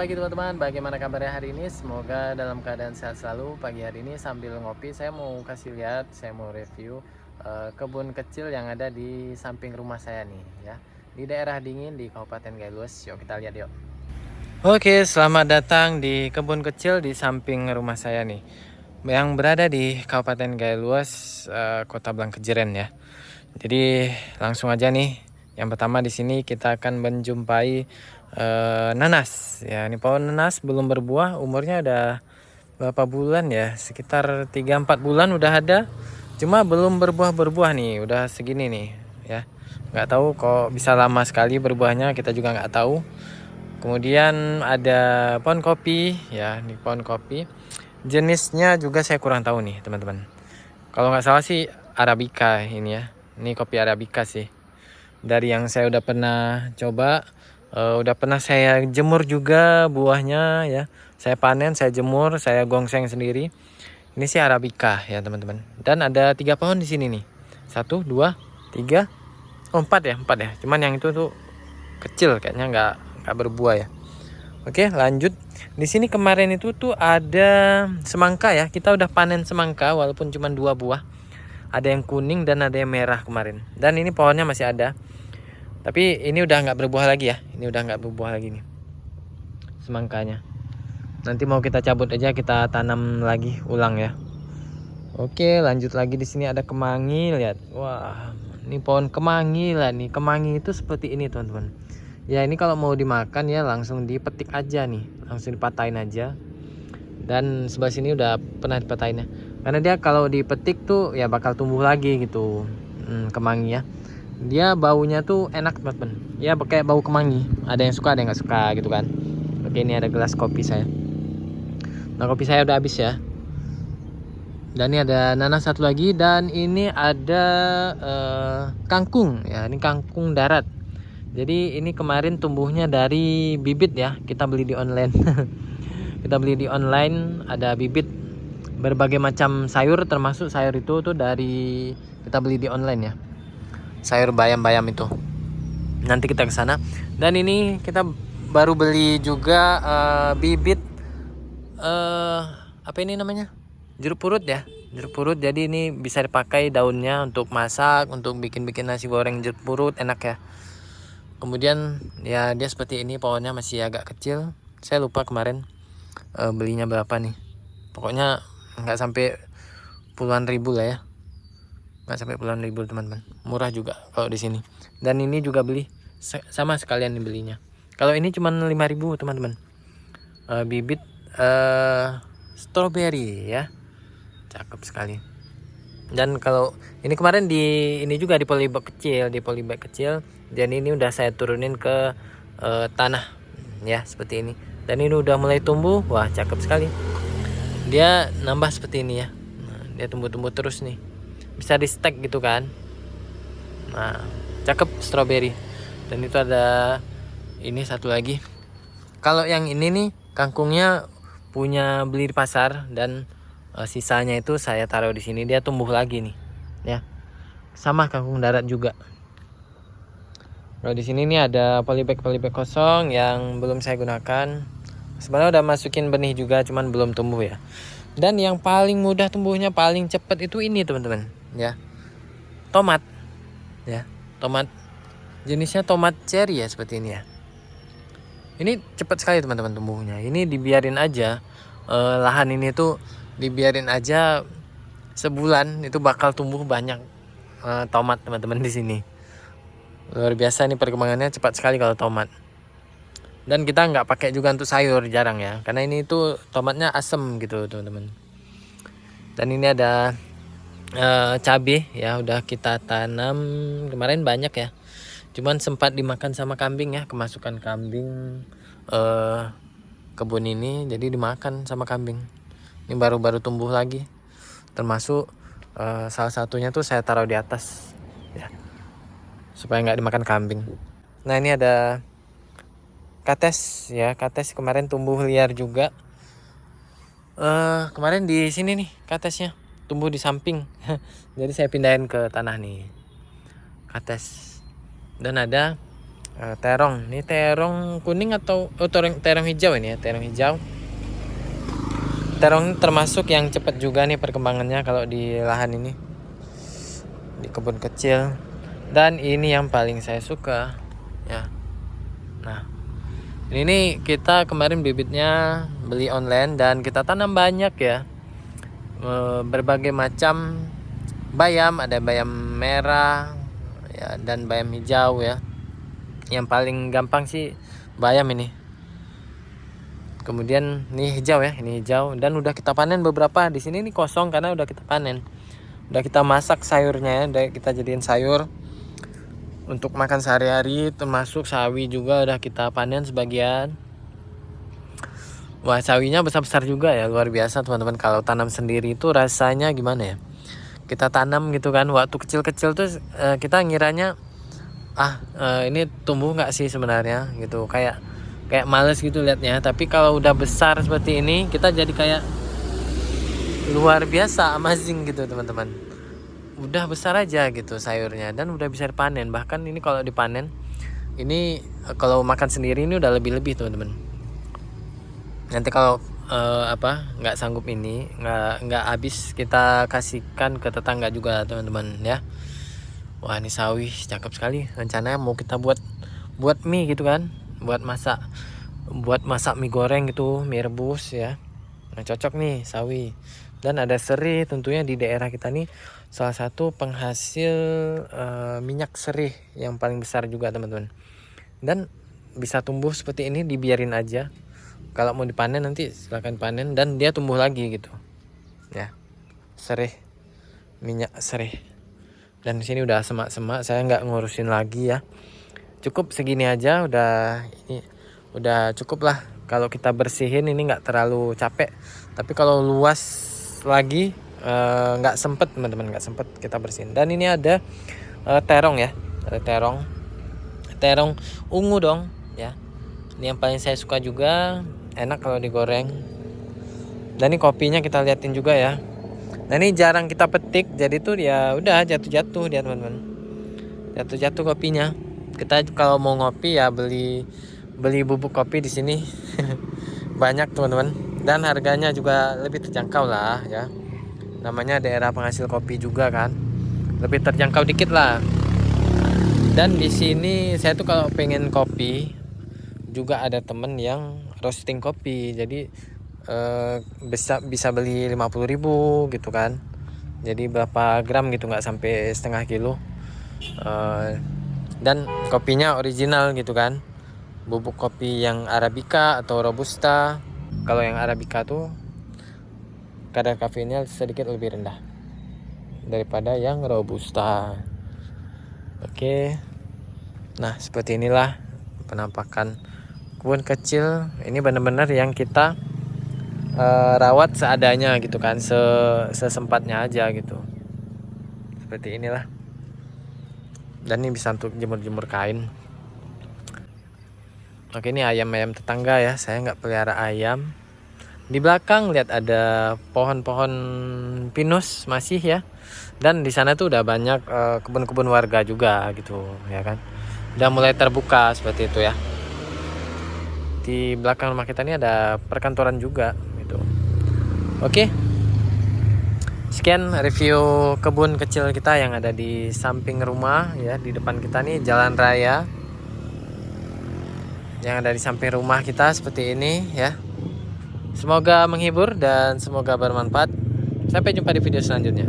Pagi teman-teman, bagaimana kabarnya hari ini? Semoga dalam keadaan sehat selalu. Pagi hari ini sambil ngopi, saya mau kasih lihat, saya mau review kebun kecil yang ada di samping rumah saya nih ya. Di daerah dingin di Kabupaten Galuas. Yuk kita lihat yuk. Oke, selamat datang di kebun kecil di samping rumah saya nih. Yang berada di Kabupaten Galuas, Kota Blangkejeren ya. Jadi langsung aja nih. Yang pertama di sini kita akan menjumpai nanas. Ya, ini pohon nanas belum berbuah, umurnya udah berapa bulan ya? Sekitar 3-4 bulan udah ada. Cuma belum berbuah-berbuah nih, udah segini nih ya. Nggak tahu kok bisa lama sekali berbuahnya, kita juga nggak tahu. Kemudian ada pohon kopi ya, di pohon kopi. Jenisnya juga saya kurang tahu nih, teman-teman. Kalau nggak salah sih Arabica ini ya. Ini kopi Arabica sih. Dari yang saya udah pernah coba, udah pernah saya jemur juga buahnya ya. Saya panen, saya jemur, saya gongseng sendiri. Ini sih Arabica ya teman-teman. Dan ada 3 pohon di sini nih. 1, 2, 3, 4 ya, 4 ya. Cuman yang itu tuh kecil kayaknya nggak berbuah ya. Oke, lanjut. Di sini kemarin itu tuh ada semangka ya. Kita udah panen semangka walaupun cuma 2 buah. Ada yang kuning dan ada yang merah kemarin. Dan ini pohonnya masih ada. Tapi ini udah nggak berbuah lagi ya. Ini udah nggak berbuah lagi nih semangkanya. Nanti mau kita cabut aja, kita tanam lagi ulang ya. Oke, lanjut lagi. Di sini ada kemangi, lihat. Wah, ini pohon kemangi lah nih. Kemangi itu seperti ini teman-teman. Ya ini kalau mau dimakan ya langsung dipetik aja nih, langsung dipatahin aja. Dan sebelah sini udah pernah dipatahin ya. Karena dia kalau dipetik tuh ya bakal tumbuh lagi gitu. Kemangi ya. Dia baunya tuh enak teman-teman. Ya kayak bau kemangi. Ada yang suka, ada yang nggak suka gitu kan. Oke, ini ada gelas kopi saya. Nah, kopi saya udah habis ya. Dan ini ada nanas satu lagi, dan ini ada kangkung ya. Ini kangkung darat. Jadi ini kemarin tumbuhnya dari bibit ya. Kita beli di online. Kita beli di online, ada bibit berbagai macam sayur, termasuk sayur itu tuh dari kita beli di online ya. Sayur bayam-bayam itu. Nanti kita ke sana. Dan ini kita baru beli juga bibit apa ini namanya? Jeruk purut ya. Jeruk purut. Jadi ini bisa dipakai daunnya untuk masak, untuk bikin-bikin nasi goreng jeruk purut, enak ya. Kemudian ya dia seperti ini, pohonnya masih agak kecil. Saya lupa kemarin belinya berapa nih. Pokoknya nggak sampai puluhan ribu lah ya. Nggak sampai puluhan ribu teman-teman. Murah juga kalau di sini. Dan ini juga beli sama sekalian nih belinya. Kalau ini cuma 5.000 teman-teman. Bibit strawberry ya. Cakep sekali. Dan kalau ini kemarin ini juga di polybag kecil, dan ini udah saya turunin ke tanah ya seperti ini. Dan ini udah mulai tumbuh. Wah, cakep sekali. Dia nambah seperti ini ya. Nah, dia tumbuh-tumbuh terus nih. Bisa di stack gitu kan. Nah, cakep strawberry. Dan itu ada ini satu lagi. Kalau yang ini nih kangkungnya punya beli di pasar, dan sisanya itu saya taruh di sini, dia tumbuh lagi nih ya. Sama kangkung darat juga. Kalau di sini nih ada polybag kosong yang belum saya gunakan. Sebenarnya udah masukin benih juga, cuman belum tumbuh ya. Dan yang paling mudah tumbuhnya, paling cepat itu ini teman-teman ya. Tomat ya. Tomat jenisnya tomat cherry ya, seperti ini ya. Ini cepat sekali teman-teman tumbuhnya. Ini dibiarin aja, lahan ini tuh dibiarin aja sebulan itu bakal tumbuh banyak tomat teman-teman di sini. Luar biasa nih perkembangannya, cepat sekali kalau tomat. Dan kita nggak pakai juga untuk sayur, jarang ya, karena ini tuh tomatnya asem gitu teman-teman. Dan ini ada cabai ya, udah kita tanam kemarin banyak ya. Cuman sempat dimakan sama kambing ya, kemasukan kambing kebun ini, jadi dimakan sama kambing. Ini baru-baru tumbuh lagi. Termasuk salah satunya tuh saya taruh di atas ya, supaya nggak dimakan kambing. Nah, ini ada kates ya. Kates kemarin tumbuh liar juga. Kemarin di sini nih katesnya tumbuh di samping. Jadi saya pindahin ke tanah nih kates. Dan ada terong. Ini terong kuning atau terong hijau ini ya, terong hijau. Terong termasuk yang cepat juga nih perkembangannya kalau di lahan ini, di kebun kecil. Dan ini yang paling saya suka ya. Nah, ini kita kemarin bibitnya beli online dan kita tanam banyak ya. Berbagai macam bayam, ada bayam merah ya dan bayam hijau ya. Yang paling gampang sih bayam ini. Kemudian ini hijau ya, ini hijau dan udah kita panen beberapa. Di sini ini kosong karena udah kita panen. Udah kita masak sayurnya ya, udah kita jadiin sayur untuk makan sehari-hari, termasuk sawi juga udah kita panen sebagian. Wah, sawinya besar-besar juga ya, luar biasa teman-teman. Kalau tanam sendiri itu rasanya gimana ya? Kita tanam gitu kan, waktu kecil-kecil tuh kita ngiranya ini tumbuh nggak sih sebenarnya gitu, kayak males gitu liatnya. Tapi kalau udah besar seperti ini, kita jadi kayak luar biasa amazing gitu teman-teman. Udah besar aja gitu sayurnya dan udah bisa dipanen. Bahkan ini kalau dipanen ini kalau makan sendiri ini udah lebih-lebih teman-teman. Nanti kalau nggak sanggup ini, nggak habis, kita kasihkan ke tetangga juga teman-teman ya. Wah, ini sawi cakep sekali. Rencananya mau kita buat mie gitu kan, buat masak mie goreng gitu, mie rebus ya. Nah, cocok nih sawi. Dan ada serih, tentunya di daerah kita nih salah satu penghasil minyak serih yang paling besar juga teman-teman. Dan bisa tumbuh seperti ini, dibiarin aja. Kalau mau dipanen nanti silahkan panen dan dia tumbuh lagi gitu ya. Serih, minyak serih. Dan di sini udah semak-semak, saya nggak ngurusin lagi ya. Cukup segini aja, udah cukup lah. Kalau kita bersihin ini nggak terlalu capek. Tapi kalau luas lagi nggak sempet teman-teman, nggak sempet kita bersihin. Dan ini ada terong ya, ada terong ungu dong ya. Ini yang paling saya suka juga, enak kalau digoreng. Dan ini kopinya kita liatin juga ya. Nah, ini jarang kita petik, jadi tuh ya udah jatuh-jatuh dia teman-teman. Jatuh-jatuh kopinya. Kita kalau mau ngopi ya beli bubuk kopi di sini. Banyak teman-teman. Dan harganya juga lebih terjangkau lah ya. Namanya daerah penghasil kopi juga kan. Lebih terjangkau dikit lah. Dan di sini saya tuh kalau pengen kopi juga ada temen yang roasting kopi. Jadi bisa beli 50.000 gitu kan. Jadi berapa gram gitu, nggak sampai setengah kilo. Dan kopinya original gitu kan. Bubuk kopi yang Arabica atau Robusta. Kalau yang Arabica tuh kadar kafeinnya sedikit lebih rendah daripada yang Robusta. Oke. Nah, seperti inilah penampakan kebun kecil. Ini benar-benar yang kita rawat seadanya gitu kan, sesempatnya aja gitu. Seperti inilah. Dan ini bisa untuk jemur-jemur kain. Oke, ini ayam-ayam tetangga ya. Saya nggak pelihara ayam. Di belakang lihat ada pohon-pohon pinus masih ya. Dan di sana tuh udah banyak kebun-kebun warga juga gitu ya kan. Udah mulai terbuka seperti itu ya. Di belakang rumah kita ini ada perkantoran juga gitu. Oke. Sekian review kebun kecil kita yang ada di samping rumah ya. Di depan kita nih jalan raya yang ada di samping rumah kita seperti ini ya. Semoga menghibur dan semoga bermanfaat. Sampai jumpa di video selanjutnya.